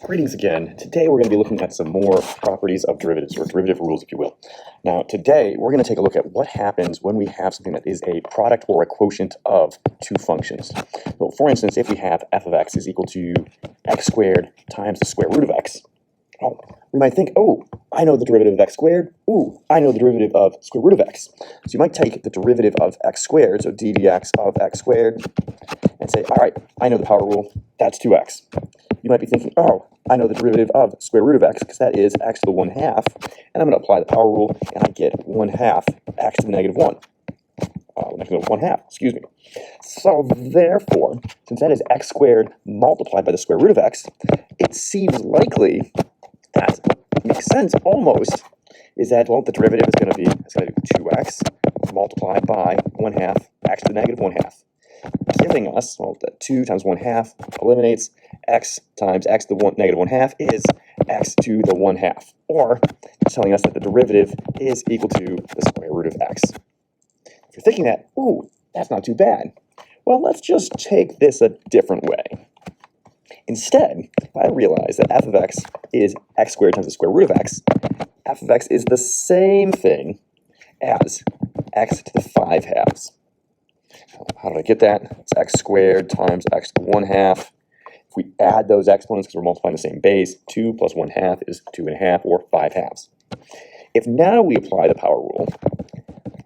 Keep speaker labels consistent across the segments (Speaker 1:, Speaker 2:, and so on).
Speaker 1: Greetings again. Today we're going to be looking at some more properties of derivatives, or derivative rules, if you will. Now, today we're going to take a look at what happens when we have something that is a product or a quotient of two functions. So, for instance, if we have f of x is equal to x squared times the square root of x, we might think, oh, I know the derivative of x squared. Ooh, I know the derivative of square root of x. So you might take the derivative of x squared, so d dx of x squared, and say, all right, I know the power rule. That's 2x. You might be thinking, oh, I know the derivative of square root of x, because that is x to the 1/2, and I'm going to apply the power rule, and I get 1/2 x to the negative 1. Negative 1/2, excuse me. So therefore, since that is x squared multiplied by the square root of x, it seems likely that makes sense almost, is that, well, the derivative is going to be 2x multiplied by 1/2 x to the negative 1/2. Giving us, well, that 2 times 1/2 eliminates x times x to the negative 1/2 is x to the 1/2, or it's telling us that the derivative is equal to the square root of x. If you're thinking that, ooh, that's not too bad, well, let's just take this a different way. Instead, if I realize that f of x is x squared times the square root of x, f of x is the same thing as x to the 5/2. How did I get that? It's x squared times x to the 1/2. If we add those exponents, because we're multiplying the same base, 2 plus 1/2 is 2.5, or 5/2. If now we apply the power rule,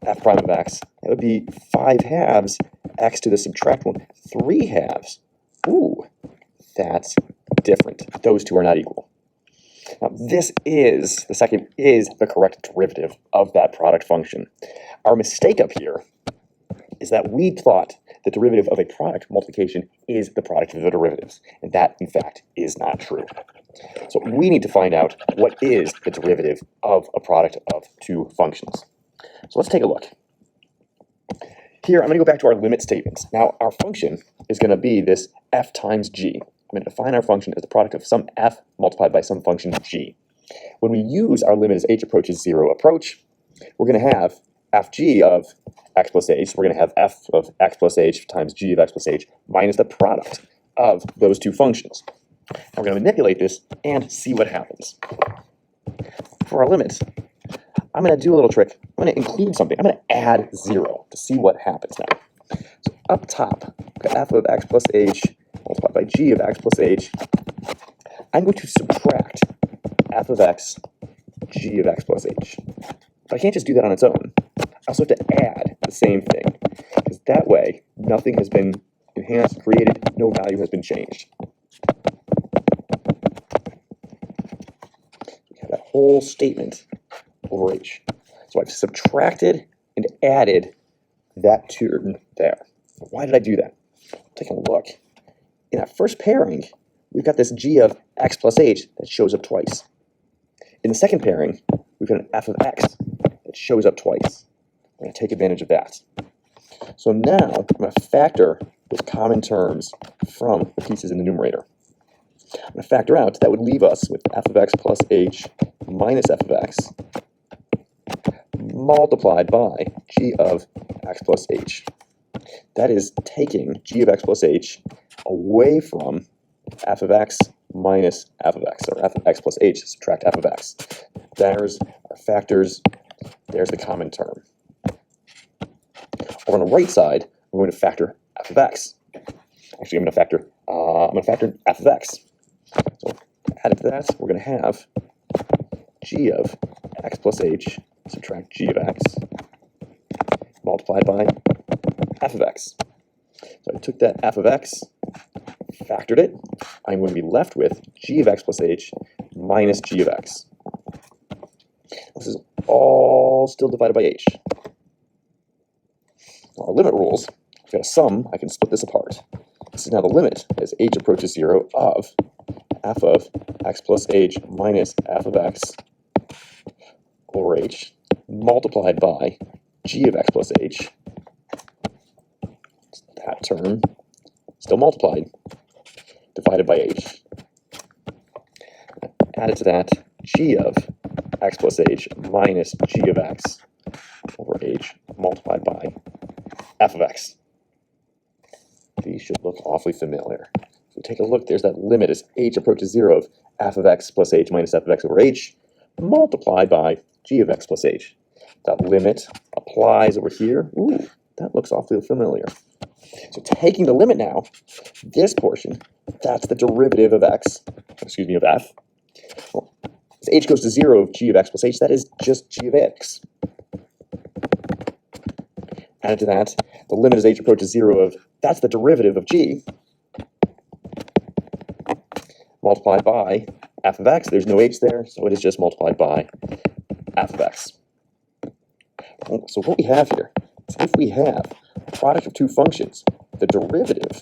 Speaker 1: f prime of x, that would be 5/2 x to the subtract 1, 3/2. Ooh, that's different. Those two are not equal. Now, the second is the correct derivative of that product function. Our mistake up here is that we thought the derivative of a product multiplication is the product of the derivatives, and that, in fact, is not true. So we need to find out what is the derivative of a product of two functions. So let's take a look. Here, I'm going to go back to our limit statements. Now, our function is going to be this f times g. I'm going to define our function as the product of some f multiplied by some function g. When we use our limit as h approaches 0 approach, we're going to have fg of x plus h. We're going to have f of x plus h times g of x plus h minus the product of those two functions. And we're going to manipulate this and see what happens. For our limit, I'm going to do a little trick. I'm going to include something. I'm going to add 0 to see what happens now. So up top, we've got f of x plus h multiplied by g of x plus h. I'm going to subtract f of x, g of x plus h. But I can't just do that on its own. I also have to add the same thing, because that way nothing has been enhanced, created, no value has been changed. We have that whole statement over h. So I've subtracted and added that term there. Why did I do that? Take a look. In that first pairing, we've got this g of x plus h that shows up twice. In the second pairing, we've got an f of x that shows up twice. I'm going to take advantage of that. So now I'm going to factor those common terms from the pieces in the numerator. I'm going to factor out, that would leave us with f of x plus h minus f of x multiplied by g of x plus h. That is taking g of x plus h away from f of x minus f of x, or f of x plus h, subtract f of x. There's our factors, there's the common term. Over on the right side, I'm going to factor f of x. Actually, I'm going to factor f of x. So added to that, we're going to have g of x plus h subtract g of x multiplied by f of x. So I took that f of x, factored it. I'm going to be left with g of x plus h minus g of x. This is all still divided by h. Our limit rules, I've got a sum, I can split this apart. This is now the limit as h approaches 0 of f of x plus h minus f of x over h multiplied by g of x plus h. That term, still multiplied, divided by h. Added to that, g of x plus h minus g of x over h multiplied by f of x. These should look awfully familiar. If we take a look, there's that limit as h approaches 0 of f of x plus h minus f of x over h multiplied by g of x plus h. That limit applies over here. Ooh, that looks awfully familiar. So taking the limit now, this portion, that's the derivative of x, of f. Well, as h goes to 0 of g of x plus h, that is just g of x. Added to that, the limit as h approaches 0 of, that's the derivative of g, multiplied by f of x. There's no h there, so it is just multiplied by f of x. So what we have here is if we have a product of two functions, the derivative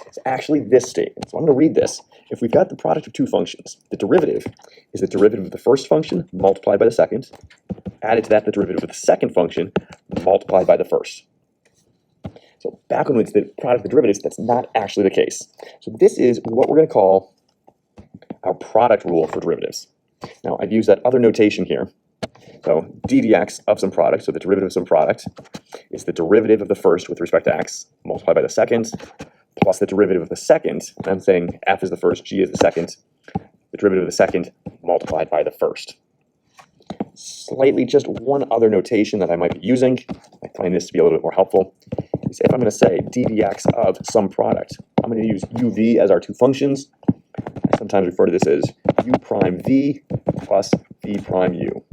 Speaker 1: is actually this statement. So I'm going to read this. If we've got the product of two functions, the derivative is the derivative of the first function multiplied by the second. Added to that, the derivative of the second function multiplied by the first. So back when it's the product of the derivatives, that's not actually the case. So this is what we're going to call our product rule for derivatives. Now, I've used that other notation here. So d dx of some product, so the derivative of some product, is the derivative of the first with respect to x multiplied by the second, plus the derivative of the second. And I'm saying f is the first, g is the second. The derivative of the second multiplied by the first. Slightly just one other notation that I might be using, I find this to be a little bit more helpful, is if I'm going to say d dx of some product, I'm going to use uv as our two functions. I sometimes refer to this as u prime v plus v prime u.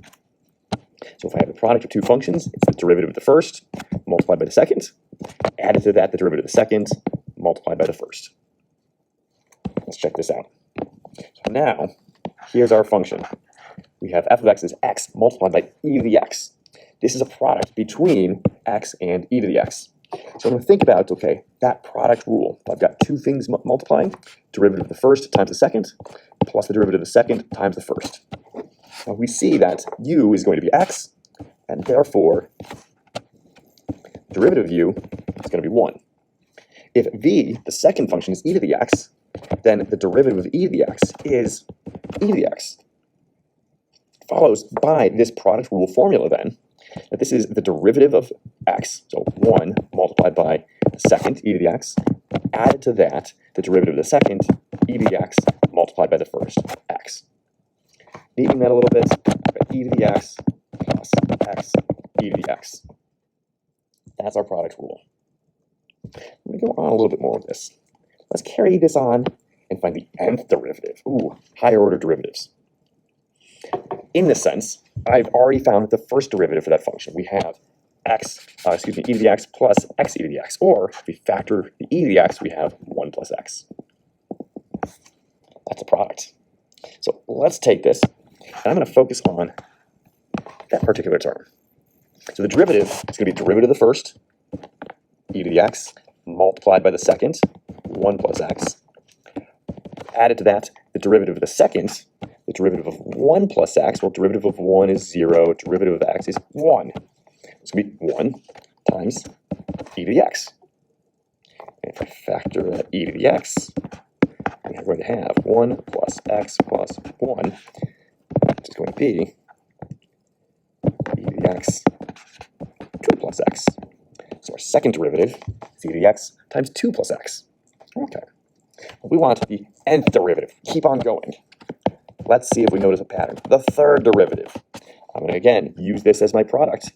Speaker 1: So if I have the product of two functions, it's the derivative of the first multiplied by the second. Added to that, the derivative of the second multiplied by the first. Let's check this out. So now, here's our function. We have f of x is x multiplied by e to the x. This is a product between x and e to the x. So I'm going to think about, okay, that product rule. I've got two things multiplying, derivative of the first times the second, plus the derivative of the second times the first. Now we see that u is going to be x, and therefore, derivative of u is going to be 1. If v, the second function, is e to the x, then the derivative of e to the x is e to the x. It follows by this product rule formula then, that this is the derivative of x, so 1 multiplied by the second, e to the x, added to that, the derivative of the second, e to the x, multiplied by the first, x. Neatening that a little bit, e to the x plus x, e to the x. That's our product rule. Let me go on a little bit more with this. Let's carry this on and find the nth derivative. Ooh, higher order derivatives. In this sense, I've already found the first derivative for that function. We have e to the x plus x e to the x. Or if we factor the e to the x, we have 1 plus x. That's a product. So let's take this, and I'm going to focus on that particular term. So the derivative is going to be derivative of the first, e to the x, multiplied by the second, 1 plus x. Added to that, the derivative of the second, the derivative of 1 plus x, well, derivative of 1 is 0, derivative of x is 1. It's going to be 1 times e to the x. And if I factor that e to the x, we're going to have 1 plus x plus 1, which is going to be e to the x, 2 plus x. So our second derivative is e to the x times 2 plus x. Okay. We want the nth derivative. Keep on going. Let's see if we notice a pattern. The third derivative. I'm going to, again, use this as my product.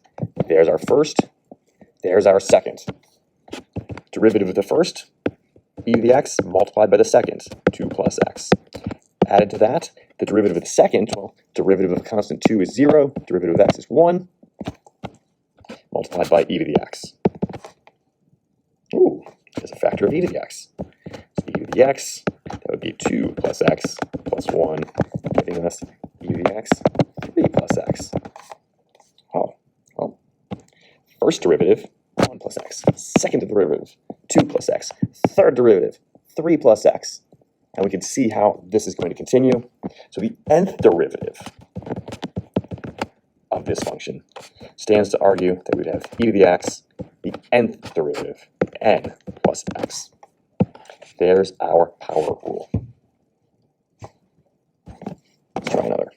Speaker 1: There's our first. There's our second. Derivative of the first, e to the x multiplied by the second, 2 plus x. Added to that, the derivative of the second, well, derivative of a constant 2 is 0, derivative of x is 1, multiplied by e to the x. Ooh, there's a factor of e to the x. So e to the x, that would be 2 plus x plus 1, giving us e to the x, 3 plus x. Oh, well, first derivative, 1 plus x. Second derivative, 2 plus x. Third derivative, 3 plus x. And we can see how this is going to continue. So the nth derivative of this function stands to argue that we'd have e to the x, the nth derivative, n plus x. There's our power rule. Let's try another.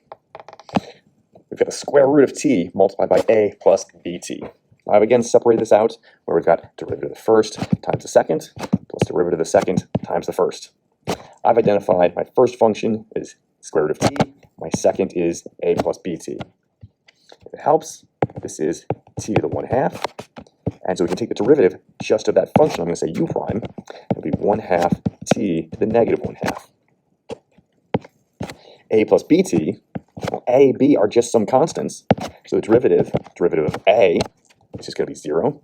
Speaker 1: We've got the square root of t multiplied by a plus bt. I've again separated this out where we've got derivative of the first times the second plus derivative of the second times the first. I've identified my first function is square root of t. My second is a plus bt. If it helps, this is t to the 1/2. And so we can take the derivative just of that function. I'm going to say u prime. It'll be 1/2 t to the negative 1/2. A plus bt, well, a, b are just some constants. So the derivative of a is just going to be 0.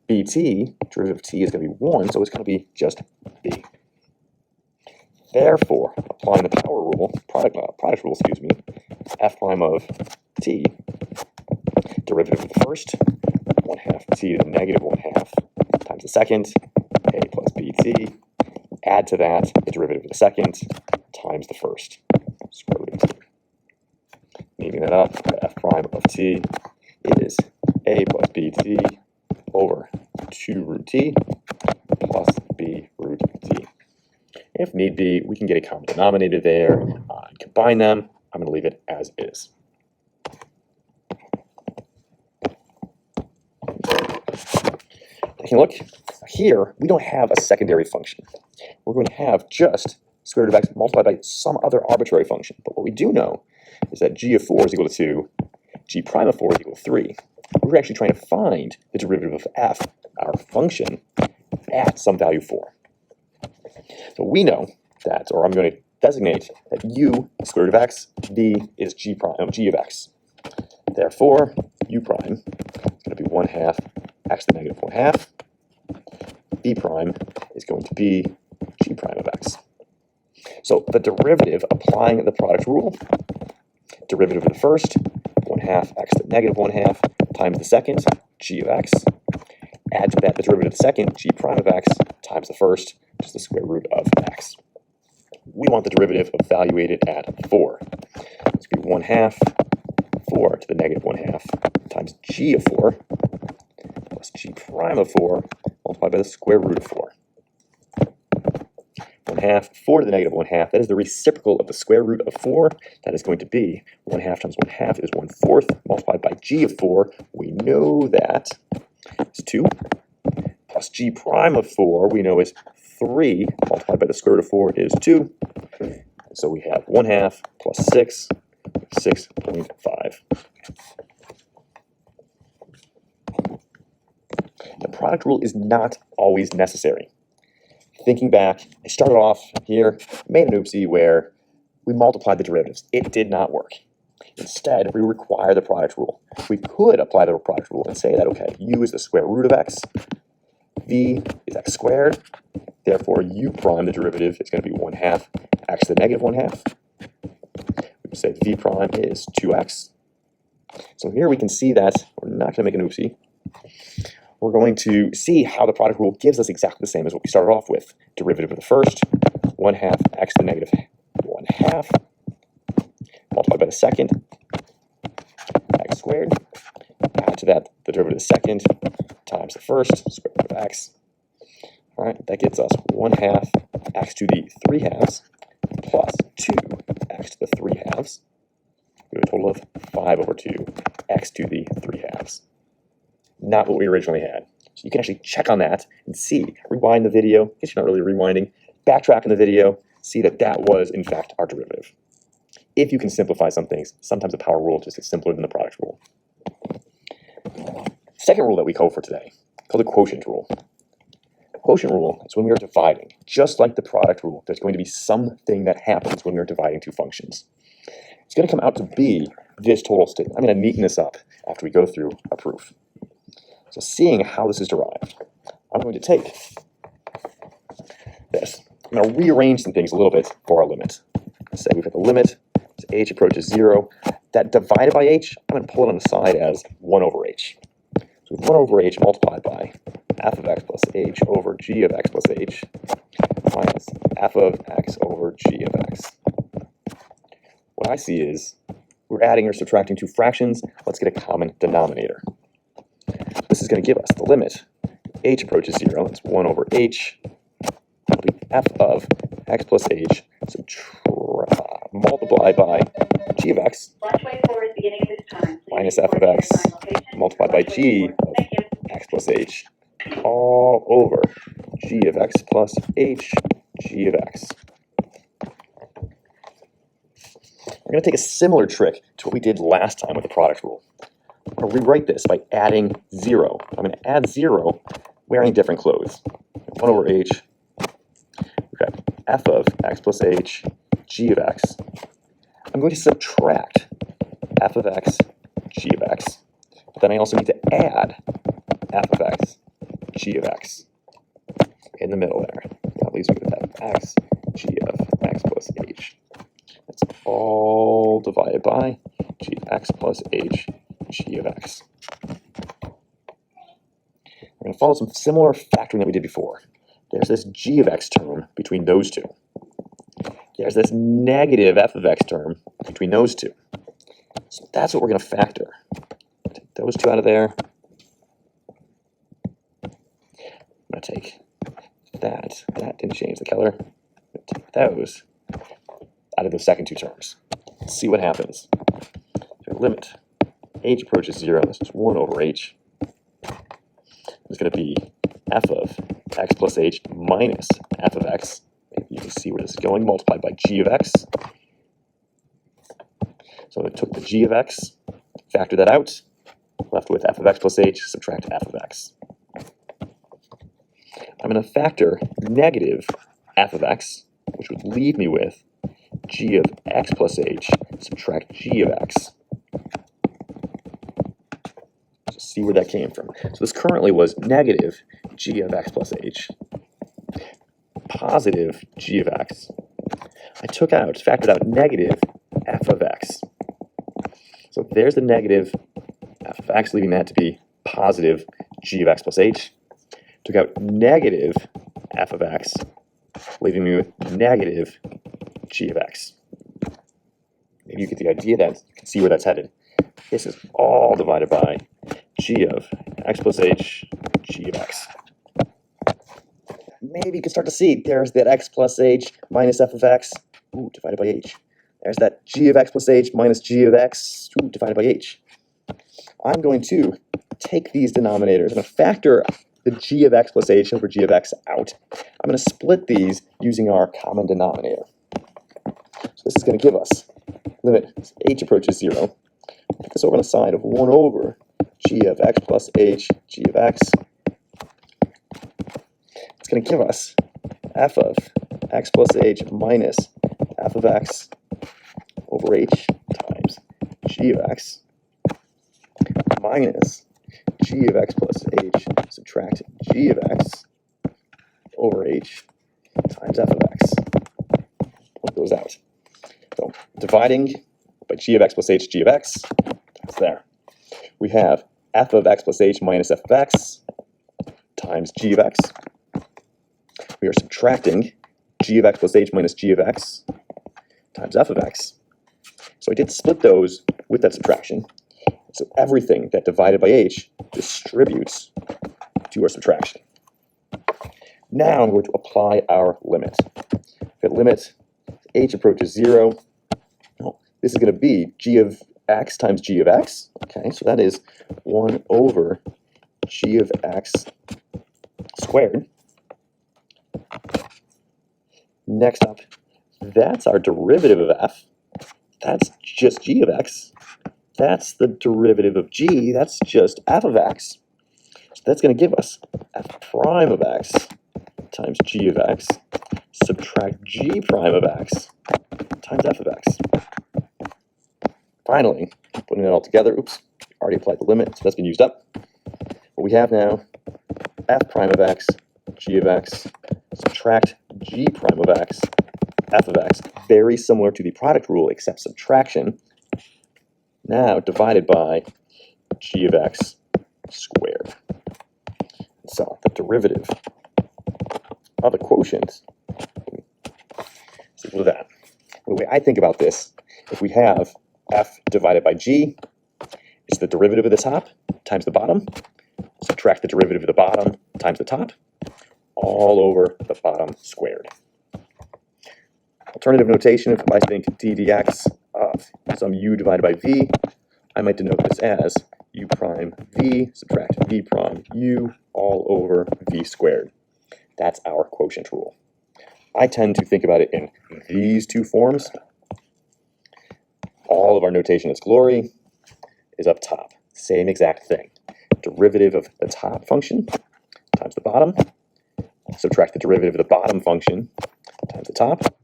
Speaker 1: bt, derivative of t is going to be 1, so it's going to be just b. Therefore, applying the power rule, product rule, f prime of t, derivative of the first, 1/2 t to the negative 1/2 times the second, a plus bt, add to that the derivative of the second times the first, square root of t. Leaving that up, f prime of t is a plus bt over 2 root t plus b root t. If need be, we can get a common denominator there and combine them. I'm going to leave it as is. Taking a look, here we don't have a secondary function. We're going to have just square root of x multiplied by some other arbitrary function. But what we do know is that g of 4 is equal to 2, g prime of 4 is equal to 3. We're actually trying to find the derivative of f, our function, at some value 4. So we know that, or I'm going to designate that u is square root of x, v is g of x. Therefore, u prime is going to be 1/2 x to the negative 1/2. b prime is going to be g prime of x. So the derivative, applying the product rule, derivative of the first, 1/2 x to the negative 1/2 times the second, g of x. Add to that the derivative of the second, g prime of x, times the first, which is the square root of x. We want the derivative evaluated at 4. This would be 1/2 4 to the negative 1/2 times g of 4 plus g prime of 4 multiplied by the square root of 4. 1/2 4 to the negative 1/2. That is the reciprocal of the square root of 4. That is going to be 1/2 times 1/2 is 1/4 multiplied by g of 4. We know that is 2 plus g prime of 4 we know is 3 multiplied by the square root of 4 is 2. So we have 1/2 plus 6, 6.5. The product rule is not always necessary. Thinking back, I started off here, made an oopsie where we multiplied the derivatives. It did not work. Instead, we require the product rule. We could apply the product rule and say that, okay, u is the square root of x, v is x squared, therefore u prime, the derivative, is going to be 1/2 x to the negative 1/2. We can say v prime is 2x. So here we can see that we're not going to make an oopsie. We're going to see how the product rule gives us exactly the same as what we started off with. Derivative of the first, 1/2 x to the negative 1/2, multiplied by the second, x squared. Add to that the derivative of the second times the first, square root of x. All right, that gets us 1/2 x to the 3/2 plus 2x to the 3/2. We have a total of 5/2 x to the 3/2. Not what we originally had. So you can actually check on that and see, rewind the video, I guess you're not really rewinding, backtrack in the video, see that that was in fact our derivative. If you can simplify some things, sometimes the power rule just is simpler than the product rule. Second rule that we code for today, called the quotient rule. The quotient rule is when we are dividing. Just like the product rule, there's going to be something that happens when we are dividing two functions. It's going to come out to be this total statement. I'm going to neaten this up after we go through a proof. So seeing how this is derived, I'm going to take this. I'm going to rearrange some things a little bit for our limit. Let's say we've got the limit as h approaches 0. That divided by h, I'm going to pull it on the side as 1/h. So 1/h multiplied by f of x plus h over g of x plus h minus f of x over g of x. What I see is we're adding or subtracting two fractions. Let's get a common denominator. This is going to give us the limit. H approaches 0. It's 1/h. That'll be f of x plus h. So multiplied by g of x minus f of x multiplied by g of x plus h all over g of x plus h g of x. We're going to take a similar trick to what we did last time with the product rule. I'm going to rewrite this by adding 0. I'm going to add 0 wearing different clothes. 1 over h, okay, f of x plus h, g of x. I'm going to subtract f of x, g of x. But then I also need to add f of x, g of x. In the middle there. That leaves me with f of x, g of x plus h. That's all divided by g of x plus h, g of x. We're going to follow some similar factoring that we did before. There's this g of x term between those two. There's this negative f of x term between those two. So that's what we're going to factor. Take those two out of there. I'm going to take that. That didn't change the color. Take those out of the second two terms. Let's see what happens. So limit h approaches 0. This is 1 over h. It's going to be f of x plus h minus f of x. Maybe you can see where this is going, multiplied by g of x. So I took the g of x, factored that out, left with f of x plus h, subtract f of x. I'm going to factor negative f of x, which would leave me with g of x plus h, subtract g of x. Just see where that came from. So this currently was negative g of x plus h, positive g of x. I took out, factored out negative f of x. So there's the negative f of x, leaving that to be positive g of x plus h. Took out negative f of x, leaving me with negative g of x. Maybe you get the idea that you can see where that's headed. This is all divided by g of x plus h, g of x. Maybe you can start to see there's that x plus h minus f of x, divided by h. There's that g of x plus h minus g of x, divided by h. I'm going to take these denominators. I'm going to factor the g of x plus h over g of x out. I'm going to split these using our common denominator. So this is going to give us, limit h approaches 0. Put this over on the side of 1 over g of x plus h, g of x. It's going to give us f of x plus h minus f of x over h times g of x minus g of x plus h, subtract g of x over h times f of x. Point those out. So dividing by g of x plus h, g of x, that's there. We have f of x plus h minus f of x times g of x. We are subtracting g of x plus h minus g of x times f of x. So I did split those with that subtraction. So everything that divided by h distributes to our subtraction. Now I'm going to apply our limit. If limit h approaches 0, this is going to be g of x times g of x. Okay, so that is 1 over g of x squared. Next up, that's our derivative of f. That's just g of x. That's the derivative of g. That's just f of x. So that's going to give us f prime of x times g of x, subtract g prime of x times f of x. Finally, putting it all together, already applied the limit, so that's been used up. What we have now, f prime of x, g of x, subtract g prime of x, f of x, very similar to the product rule except subtraction, now divided by g of x squared. So the derivative of a quotient is equal to that. The way I think about this, if we have f divided by g, it's the derivative of the top times the bottom, subtract the derivative of the bottom times the top, all over the bottom squared. Alternative notation, if I think d dx of some u divided by v, I might denote this as u prime v, subtract v prime u, all over v squared. That's our quotient rule. I tend to think about it in these two forms. all of our notation its glory is up top. Same exact thing. Derivative of the top function times the bottom. Subtract the derivative of the bottom function times the top,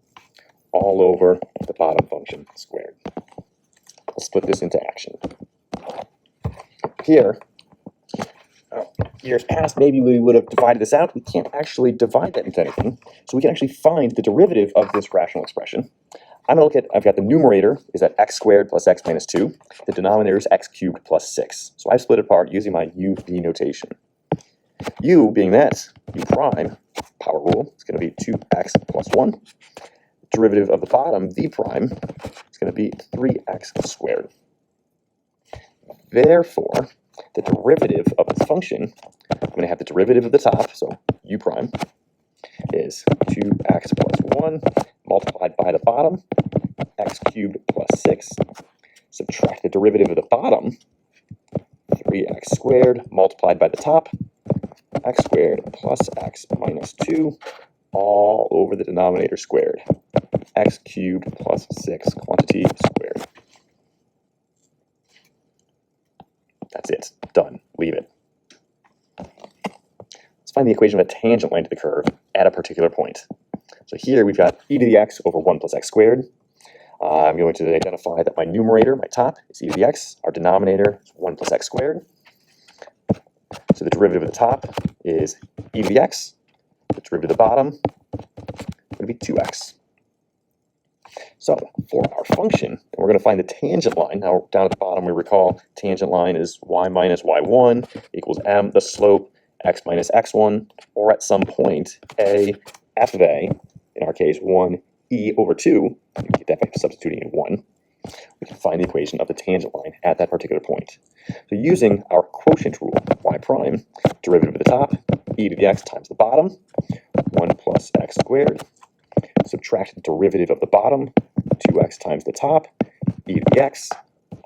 Speaker 1: all over the bottom function squared. Let's put this into action. Here, years past, maybe we would have divided this out. We can't actually divide that into anything. So we can actually find the derivative of this rational expression. I'm going to look at, I've got the numerator is at x squared plus x minus 2. The denominator is x cubed plus 6. So I've split it apart using my u v notation. U being that, u prime, power rule, is going to be 2x plus 1. Derivative of the bottom, v prime, is going to be 3x squared. Therefore, the derivative of this function, I'm going to have the derivative of the top, so u prime, is 2x plus 1 multiplied by the bottom, x cubed plus 6. Subtract the derivative of the bottom, 3x squared multiplied by the top, x squared plus x minus 2, all over the denominator squared. X cubed plus 6 quantity squared. That's it. Done. Leave it. Let's find the equation of a tangent line to the curve at a particular point. So here we've got e to the x over 1 plus x squared. I'm going to identify that my numerator, my top, is e to the x. Our denominator is 1 plus x squared. So the derivative of the top is e to the x. The derivative of the bottom is going to be 2x. So for our function, we're going to find the tangent line. Now down at the bottom, we recall tangent line is y minus y1 equals m, the slope x minus x1, or at some point, a f of a, in our case 1 e over 2, you can get that by substituting in 1. We can find the equation of the tangent line at that particular point. So using our quotient rule, y prime, derivative of the top, e to the x times the bottom, 1 plus x squared, subtract the derivative of the bottom, 2x times the top, e to the x,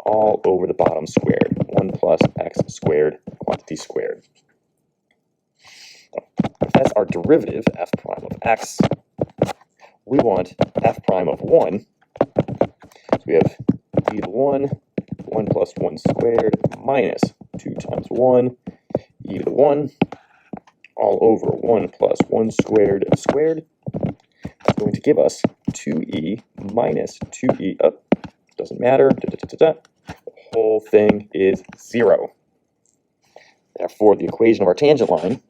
Speaker 1: all over the bottom squared, 1 plus x squared, quantity squared. If that's our derivative, f prime of x, we want f prime of 1. So we have e to the 1, 1 plus 1 squared, minus 2 times 1, e to the 1, all over 1 plus 1 squared squared. That's going to give us 2e minus 2e up. Doesn't matter. The whole thing is 0. Therefore, the equation of our tangent line,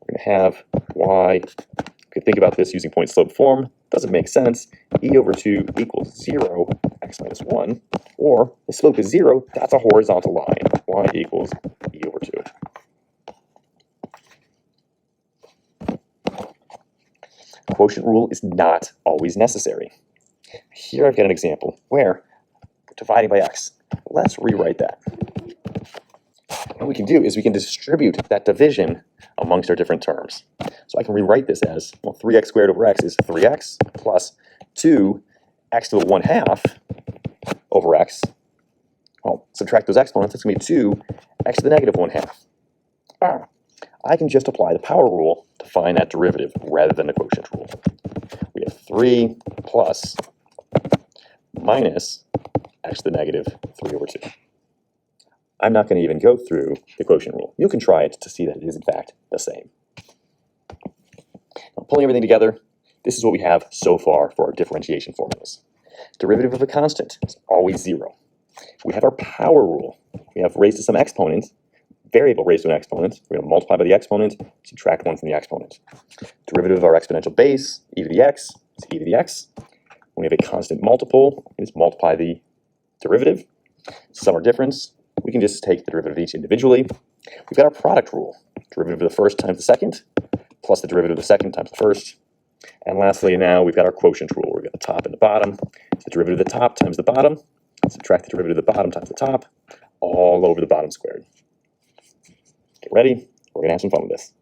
Speaker 1: we're going to have y, we could think about this using point slope form. Doesn't make sense. E over 2 equals 0, x minus 1. Or the slope is 0, that's a horizontal line. Y equals e over 2. Quotient rule is not always necessary. Here I've got an example where we're dividing by x. Let's rewrite that. What we can do is we can distribute that division amongst our different terms. So I can rewrite this as, well, 3x squared over x is 3x plus 2x to the 1/2 over x. Well, subtract those exponents, that's going to be 2x to the negative 1/2. I can just apply the power rule to find that derivative rather than the quotient rule. We have 3 plus minus x to the negative 3 over 2. I'm not going to even go through the quotient rule. You can try it to see that it is in fact the same. Now, pulling everything together, this is what we have so far for our differentiation formulas. Derivative of a constant is always 0. We have our power rule. We have raised to some exponent, variable raised to an exponent. We're going to multiply by the exponent, subtract 1 from the exponent. Derivative of our exponential base, e to the x, is e to the x. When we have a constant multiple, we just multiply the derivative. Sum or difference, we can just take the derivative of each individually. We've got our product rule. Derivative of the first times the second, plus the derivative of the second times the first. And lastly, now we've got our quotient rule. We've got the top and the bottom. So the derivative of the top times the bottom, subtract the derivative of the bottom times the top, all over the bottom squared. Get ready. We're going to have some fun with this.